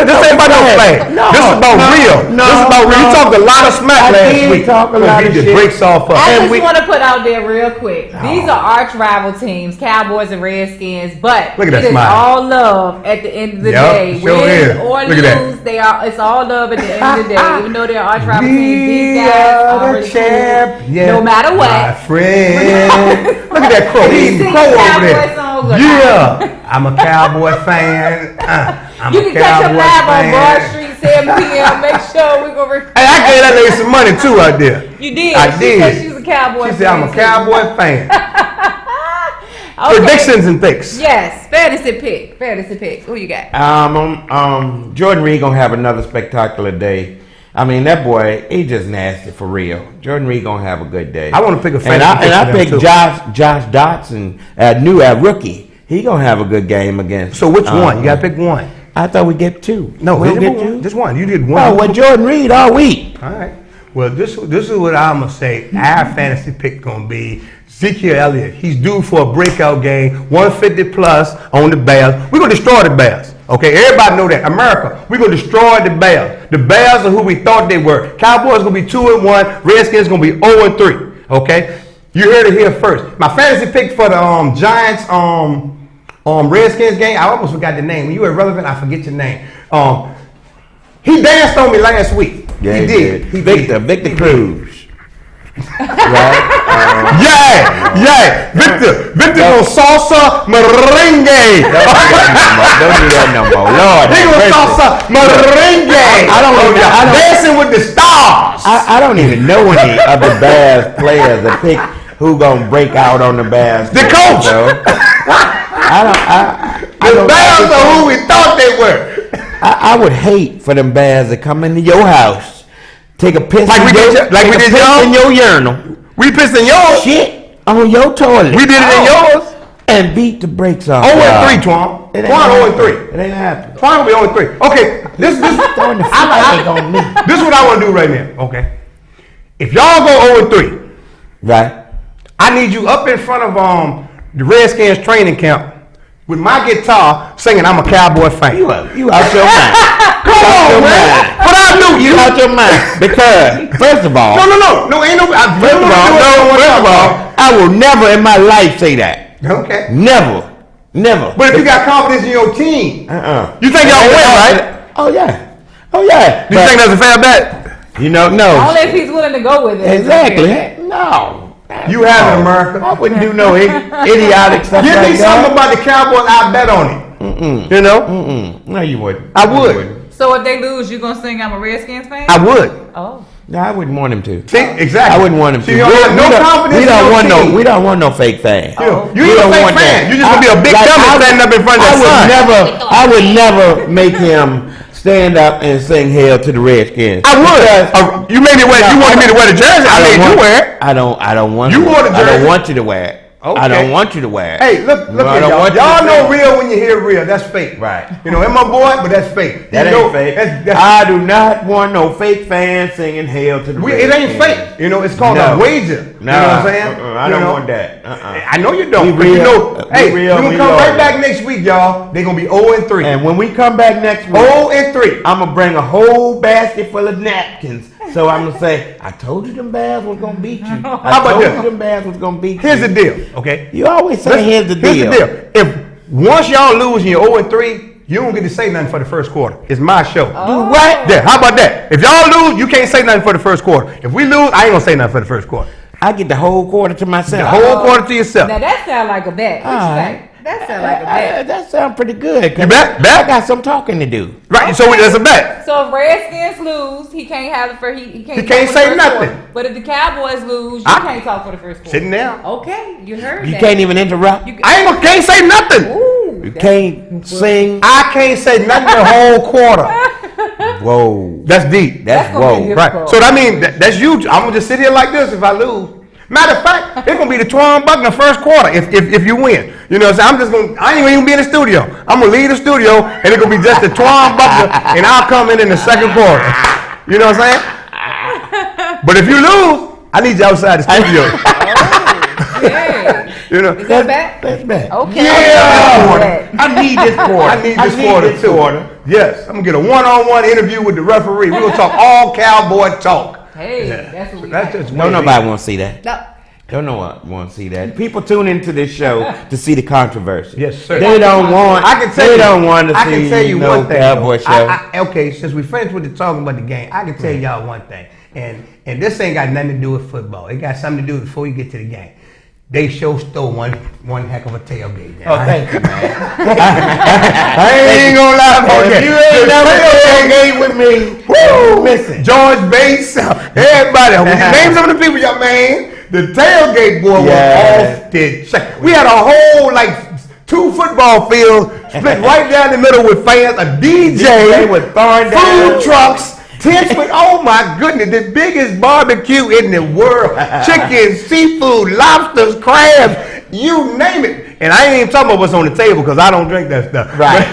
this ain't about no flag. This is about real. This is about real. You talked a lot of smack last week. He just breaks off up. I just want to put out there real quick. These are arch rival teams, Cowboys and Redskins, but it is all love at the end of the day. Win or lose, it's all love at the end of the day. Even though they're arch rival teams, these guys are the champ. No matter what. My friend. Look at that crow. He's eating crow over there. Yeah. I'm a Cowboy fan. You can catch him live on Broad Street, 7 p.m. Make sure we go record. Hey, I gave that lady some money too out there. You did. I did. She said she's a Cowboy fan. She said I'm a Cowboy fan. Okay. Predictions and picks. Yes, fantasy pick. Who you got? Jordan Reed gonna have another spectacular day. I mean, that boy, he just nasty for real. Jordan Reed gonna have a good day. I want to pick a fantasy and I picked Josh Dotson, rookie. He gonna have a good game against. So which one? You gotta pick one. I thought we get two. No, we get two. Just one. You did one. Oh, well, Jordan Reed all week. All right. Well, this is what I'm gonna say. Our fantasy pick gonna be Ezekiel Elliott. He's due for a breakout game, 150 plus on the Bears. We're gonna destroy the Bears. Okay, everybody know that. America, we're gonna destroy the Bears. The Bears are who we thought they were. Cowboys gonna be 2-1. Redskins gonna be 0-3. Okay, you heard it here first. My fantasy pick for the Giants Redskins game. I almost forgot the name. When you were irrelevant, I forget your name. He danced on me last week. Yeah, he did. Victor Cruz. Right? Yeah. Victor gonna salsa merengue. Don't do that no more. Lord, he gonna salsa merengue. I don't dancing with the stars. I don't even know any of the Bears players that pick who gonna break out on the Bears. The coach. The Bears are who we thought they were. I would hate for them Bears to come into your house, take a piss in your urinal. We pissed in yours? Shit. on your toilet. We did it in yours. And beat the brakes off. 0-3, Twan. Twan 0-3. It ain't happening. Twan will be 0-3. Okay, this Throwing the flag on me. this is what I want to do right now. Okay, if y'all go 0-3, right? I need you up in front of the Redskins training camp with my guitar singing "I'm a Cowboy fan." You out your mind. Come on, man. What I do? You out your mind. Because first of all, no, ain't no. First of all, I will never in my life say that. Okay. Never. But if you got confidence in your team, you think y'all win, right? Oh yeah. Do you think that's a fair bet? No. Only if he's willing to go with it. Exactly. No. You have it, America. I wouldn't do no idiotic stuff. Give me something about the Cowboys. I bet on it. You know? No, you wouldn't. I would. So if they lose, you gonna sing "I'm a Redskins fan"? I would. Oh. No, I wouldn't want him to. See, exactly. I wouldn't want him to. See, you have no confidence. We don't want no fake fans. You ain't a fake fan. You just gonna be a big dummy standing up in front of the sun. I would never make him stand up and sing "Hail to the Redskins." I would. You made me wear. You wanted me to wear the jersey. I made you wear it. I don't want. You wore the jersey. I don't want you to wear it. Okay. I don't want you to wear it. Hey, look at y'all. Y'all know real when you hear real. That's fake. Right. You know, and my boy, but that's fake. That ain't fake. I do not want no fake fans singing "Hail to the Redskins." It ain't fake. You know, it's called a wager. You know what I'm saying? I don't want that. I know you don't. But you know, hey, we're gonna come right back next week, y'all. They're gonna be 0-3. And when we come back next week, 0-3. I'm gonna bring a whole basket full of napkins. So I'm gonna say, I told you them Bears was gonna beat you. How about this? You them Bears was gonna beat you. Here's the deal, okay? You always say, here's the deal. If once y'all lose and you're 0-3, you don't get to say nothing for the first quarter. It's my show. Do what? Yeah, how about that? If y'all lose, you can't say nothing for the first quarter. If we lose, I ain't gonna say nothing for the first quarter. I get the whole quarter to myself. The whole quarter to yourself. Now that sounds like a bet. What you think? That sounds like a bet. That sounds pretty good. You bet? I got some talking to do. Right, so that's a bet. So if Redskins lose, he can't have it for he can't. He can't say nothing. Quarter. But if the Cowboys lose, you can't talk for the first quarter. Sitting down. Okay, you heard You that. can't even interrupt. Can't say nothing. Ooh, You can't sing. I can't say nothing the whole quarter. Whoa. That's deep. That's gonna be Right. difficult. So that means that's huge. I'm gonna just sit here like this if I lose. Matter of fact, it's gonna be the Twan Buckner first quarter if you win. You know what I'm saying? I ain't even be in the studio. I'm gonna leave the studio and it's gonna be just the Twan Buckner and I'll come in the second quarter. You know what I'm saying? But if you lose, I need you outside the studio. Yeah. You know? Is that a bet? That's bad. Okay. Yeah. I need this quarter. I need this quarter too. Yes, I'm gonna get a one-on-one interview with the referee. We're gonna talk all Cowboy talk. Hey, that's what we That's like. just No, nobody want to see that. No. Don't know what want to see that. People tune into this show to see the controversy. Yes, sir. They don't want. I can tell They you. don't want to I see. can tell you one thing. Cowboy though. show. Okay, since we finished with the talking about the game, I can tell y'all one thing, and this ain't got nothing to do with football. It got something to do before you get to the game. They sure stole one heck of a tailgate. Oh, thank you, man. I ain't gonna lie about If that. you ain't never tailgate with me, Woo! missing. George Bates, everybody. Name some of the people, y'all, man. The tailgate boy was off the chain. We had a whole 2 football fields split right down the middle with fans, a DJ with throwing down food trucks, tents with, oh my goodness, the biggest barbecue in the world. Chicken, seafood, lobsters, crabs, you name it. And I ain't even talking about what's on the table because I don't drink that stuff. Right.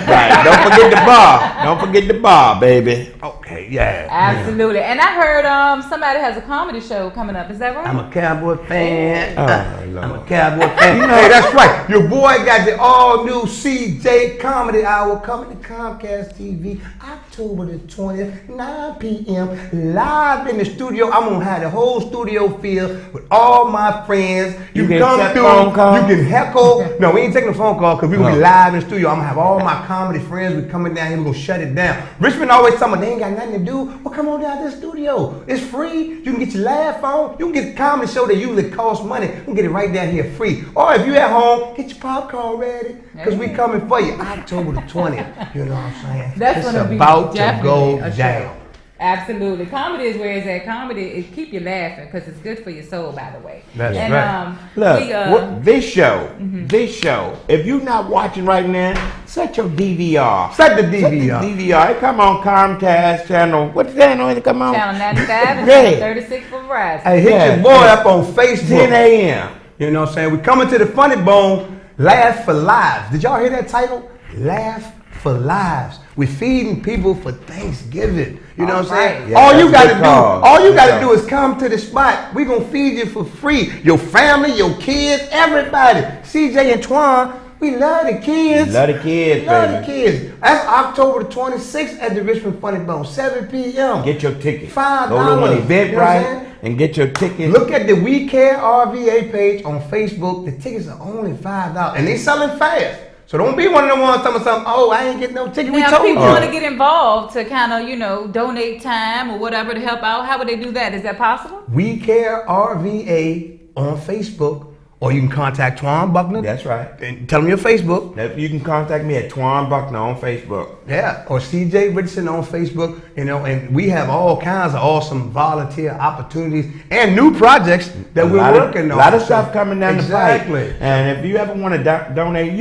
Don't forget the bar. Don't forget the bar, baby. Okay, yeah. Absolutely. And I heard somebody has a comedy show coming up. Is that right? I'm a Cowboy fan. Oh, I'm a Cowboy fan. Hey, that's right. Your boy got the all-new CJ Comedy Hour coming to Comcast TV October the 20th, 9 p.m. live in the studio. I'm gonna have the whole studio filled with all my friends. You can come accept through. phone calls? You can heckle. No, we ain't taking a phone call because we're gonna be live in the studio. I'm gonna have all my comedy friends. We're coming down here. We're gonna shut it down. Richmond always tell me they ain't got nothing to do. Well, come on down to the studio. It's free. You can get your laugh on. You can get a comedy show that usually costs money. You can get it right down here free. Or if you at home, get your popcorn ready because we coming for you October the 20th. You know what I'm saying? That's gonna be about to definitely go a show. down. Absolutely. Comedy is where it's at. Comedy is keep you laughing because it's good for your soul, by the way. That's and, right. Look, this show, if you're not watching right now, set your DVR. Set the DVR. DVR. It come on Comcast channel. What channel it come on? Channel 95 and Yeah. channel 36 for Verizon. Hey, hit your boy up on Facebook. 10 a.m. You know what I'm saying? We're coming to the Funny Bone, Laugh for Lives. Did y'all hear that title? Laugh for Lives. We're feeding people for Thanksgiving. You know what I'm saying? Yeah, all you gotta do is come to the spot. We're gonna feed you for free. Your family, your kids, everybody. CJ and Twan, we love the kids. Love the kids, Love baby. the kids. That's October the 26th at the Richmond Funny Bone, 7 p.m. Get your ticket. $5. Go to one You know what I'm Eventbrite saying? and get your ticket. Look at the We Care RVA page on Facebook. The tickets are only $5, and they selling fast. So don't be one of the ones telling something. Oh, I ain't getting no ticket. We Now, if told people you. want to get involved to kind of, donate time or whatever to help out, how would they do that? Is that possible? We Care RVA on Facebook, or you can contact Twan Buckner. That's right. And tell them your Facebook. You can contact me at Twan Buckner on Facebook. Yeah, or CJ Richardson on Facebook. And we have all kinds of awesome volunteer opportunities and new projects that we're working on. A lot of stuff coming down the pipe. Exactly. And if you ever want to donate,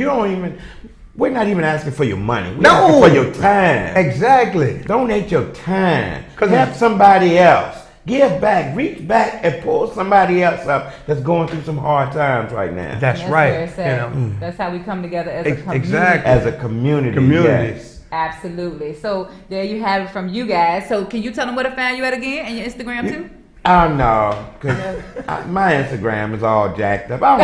we're not even asking for your money. We're No. asking for your time. Exactly. Donate your time. 'Cause Help somebody else. Give back. Reach back and pull somebody else up that's going through some hard times right now. That's Where right. it's at. That's how we come together as a community. Exactly. As a community. Communities. Yes. Absolutely. So there you have it from you guys. So can you tell them where to find you at again and your Instagram too? Oh no, because my Instagram is all jacked up. I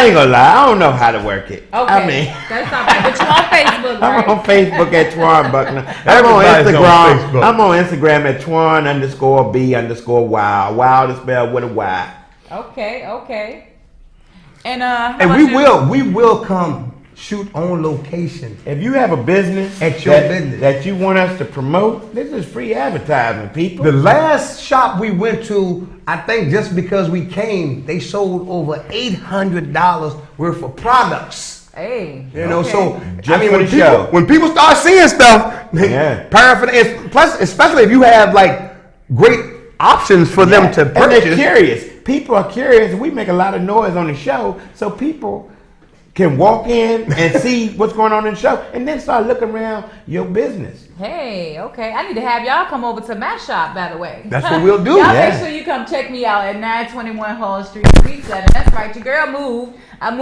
ain't gonna lie, I don't know how to work it. Okay. I mean, That's all right. But you're on Facebook, right? I'm on Facebook at Twan Buckner. Everybody's on Facebook. I'm on Instagram at Twan_B_Wow. Wow to spell with a Y. Okay. And we will come shoot on location. If you have a business At your business. that you want us to promote, this is free advertising, people. The last shop we went to, I think just because we came, they sold over $800 worth of products. Hey. You know, so Just for the show. when people start seeing stuff, Yeah. paraphernalia, plus especially if you have like great options for them to And they're purchase. curious. People are curious. We make a lot of noise on the show, so people can walk in and see what's going on in the show and then start looking around your business. Hey, okay. I need to have y'all come over to my shop, by the way. That's what we'll do. Y'all Yeah. make sure you come check me out at 921 Hall Street, Suite 7. That's right. Your girl moved. I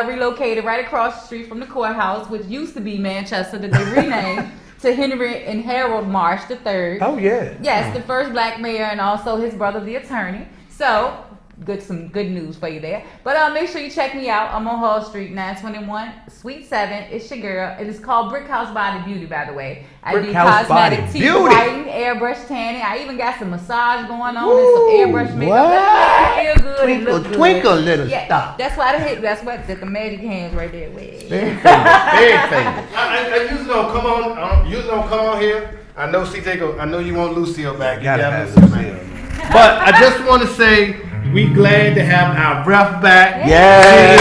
relocated right across the street from the courthouse, which used to be Manchester, that they renamed to Henry and Harold Marsh III. Oh yeah. Yes, the first black mayor and also his brother, the attorney. So, some good news for you there. But make sure you check me out. I'm on Hall Street, 921, Suite 7. It's your girl. It is called Brick House Body Beauty, by the way. I Brick do House cosmetic Body teeth Beauty. whitening, airbrush tanning. I even got some massage going on and some airbrush makeup. That makes you feel good and look good. Twinkle little Yeah, stuff. that's why that's the magic hands right there. Big fingers, big fingers. I usually don't come on. Usually don't come on here. I know CJ I know you want Lucille back. You Gotta got have Lucille Lucille. back. But I just want to say we glad to have our ref back. Yeah.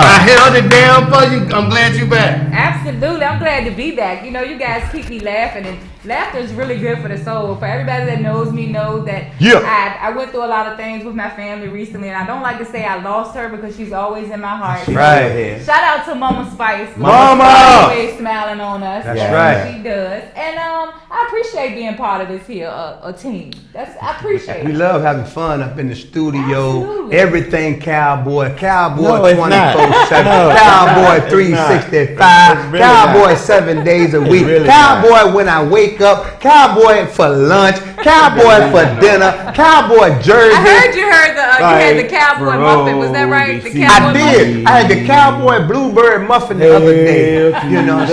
I held it down for you. I'm glad you back. Absolutely. I'm glad to be back. You know, you guys keep me laughing, and laughter is really good for the soul. For everybody that knows me knows that I went through a lot of things with my family recently, and I don't like to say I lost her because she's always in my heart. Right. Shout out to Mama Spice. Mama! Always smiling on us. That's That's right. She does. And I appreciate being part of this here, a team. I appreciate We it. love having fun up in the studio. Absolutely. Everything cowboy. Cowboy No, it's not. 24/7. No, Cowboy it's not. 365. It's really Cowboy not. 7 days a week. really Cowboy when I wake up. Cowboy for lunch. Cowboy for dinner. Cowboy jersey. I heard you had the cowboy muffin. Was that right? The cowboy I muffin? did. I had the cowboy blueberry muffin the other day. You know what I'm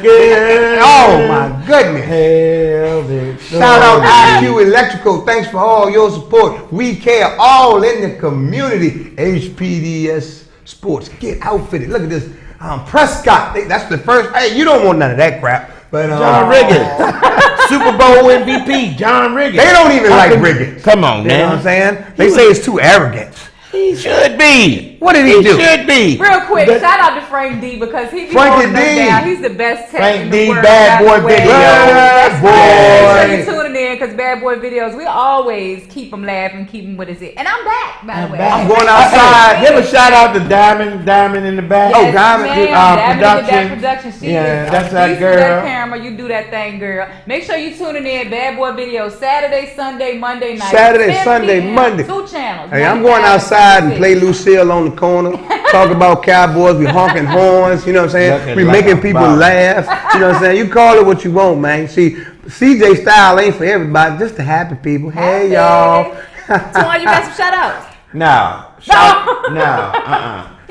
saying? Oh my goodness. Shout out IQ Electrical. Thanks for all your support. We care all in the community. HPDS Sports. Get outfitted. Look at this. Prescott. That's the first. Hey, you don't want none of that crap. But John Riggins, Super Bowl MVP, John Riggins. they don't even like Riggins. Come on, You know what I'm man. saying? They say it's too arrogant. He should be. What did he do? Should be. Real quick, shout out to Frank D because he be Frankie holding us D. down. He's the best tech Frank in D, the world. Bad by Boy the way. video. That's Bad right. Boy. Make sure you tune in in because Bad Boy videos, we always keep them laughing, keep them with us. And I'm back, by the way. back. I'm going outside. Give a shout out to Diamond in the back. Oh, Diamond. Diamond production. She Yeah, is that's a that beast girl. with that camera. You do that thing, girl. Make sure you tuning in. Bad Boy videos Saturday, Sunday, Monday night. Saturday, 10 Sunday, p.m. Monday. 2 channels. Hey, I'm going outside and play Lucille on the corner. Talk about Cowboys. We honking horns. You know what I'm saying? Looking We like making a people bomb. laugh. You know what I'm saying? You call it what you want, man. See, CJ style ain't for everybody. Just the happy people. Hey, y'all. Twan, you got some shout outs? No.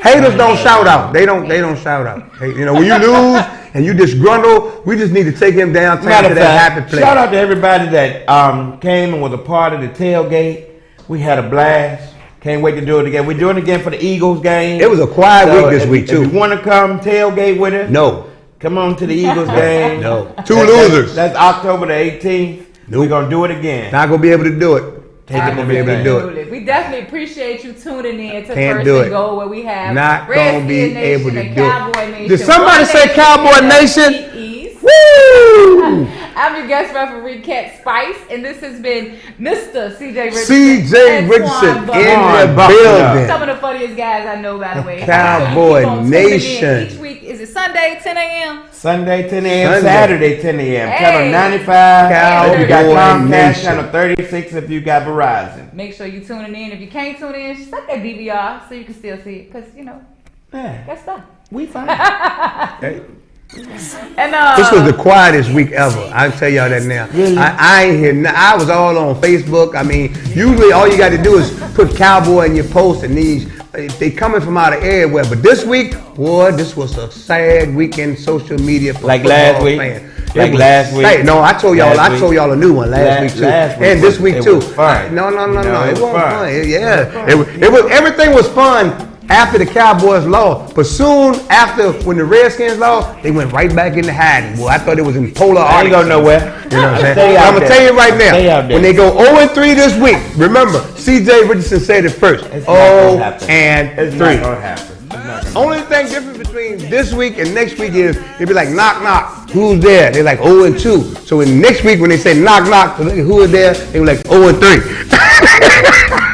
Haters don't shout out. They don't shout out. Hey, you know, when you lose and you disgruntled, we just need to take him downtown Matter to of that fact, happy place. shout out to everybody that came and was a part of the tailgate. We had a blast. Can't wait to do it again. We're doing it again for the Eagles game. It was a quiet week this week, too. If you want to come tailgate with us, No. come on to the Eagles game. No. Two losers. That's October the 18th. Nope. We're going to do it again. Not going to be able to do it. Taking gonna be able to do it. Absolutely. We definitely appreciate you tuning in to Can't First do and it. Goal, where we have Not Redskin gonna be Nation able to and do it. Cowboy Nation. Did somebody One say nation Cowboy in the Nation? East. Woo! I'm your guest referee, Cat Spice, and this has been Mr. CJ Richardson. CJ and Richardson Twan in Buckner. the Buckner. building. Some of the funniest guys I know, by the way. Cowboy Keep on tuning in Nation. Each week, is it Sunday, 10 a.m.? Sunday 10 a.m. Sunday. Saturday 10 a.m. Hey. Channel 95. If you got Cowboy Comcast, Nation. Channel 36 if you got Verizon. Make sure you tuning in. If you can't tune in, set that DVR so you can still see it, because, you know, Yeah, that's stuff. we fine. Hey, And this was the quietest week ever. I'll tell y'all that now. Really? I ain't hear. I was all on Facebook. I mean, usually all you got to do is put Cowboy in your post, and they coming from out of everywhere. But this week, boy, this was a sad weekend social media for Like football last week? fans. Like It was last week? sad. No, I told y'all. Last I told y'all a new one last week too, last week and this was- week it too. was fun. No. You know, It it was wasn't fun. fun. It was. Everything was fun after the Cowboys lost, but soon after, when the Redskins lost, they went right back into hiding. Well, I thought it was in polar I ain't opposites. go nowhere. You know what I'm saying? Stay But out I'm gonna there. tell you right Stay out now, there. when they go 0-3 this week, remember, CJ Richardson said it first. It's not gonna happen. 0-3. It's not gonna happen. It's not gonna Only thing different between this week and next week is it'd be like knock knock. Who's there? They're like 0-2. So in next week when they say knock knock, who is there? They were like 0-3.